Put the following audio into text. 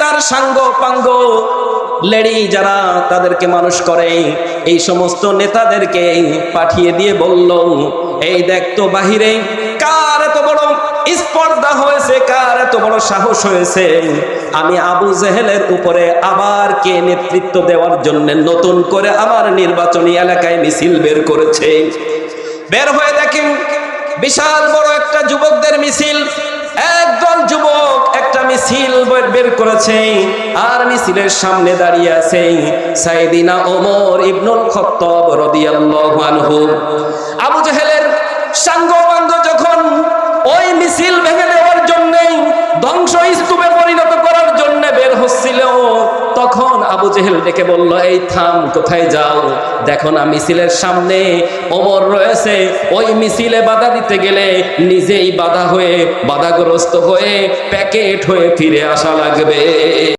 তার সাঙ্গ পাঙ্গ লেডি যারা তাদেরকে মানুষ করে এই সমস্ত নেতাদেরকে পাঠিয়ে দিয়ে বলল, এই দেখ তো বাহিরে কার এত বড় স্পর্ধা হয়েছে, কার এত বড় সাহস হয়েছে, আমি আবু জেহেলের উপরে আবার কে নেতৃত্ব দেওয়ার জন্য নতুন করে আমার নির্বাচনী এলাকায় মিছিল বের করেছে। বের হয়ে দেখেন বিশাল বড় একটা যুবকদের মিছিল, একদল যুবক একটা মিছিল বের করেছে, আর মিছিলের সামনে দাঁড়িয়ে আছে সাইয়েদিনা ওমর ইবনুল খাত্তাব রাদিয়াল্লাহু আনহু। আবু জেহেলের সাঙ্গপাঙ্গ যখন ওই মিছিল ভেঙে দেওয়ার জন্য, ধ্বংসস্তূপে পরিণত করার জন্য বের হচ্ছিল, তখন আবু জেহেল ডেকে বলল, এই থাম, কোথায় যাও? দেখো না মিছিলের সামনে ওমর রয়েছে, ওই মিছিলে বাধা দিতে গেলে নিজেই বাধাগ্রস্ত হয়ে প্যাকেট হয়ে ফিরে আসা লাগবে।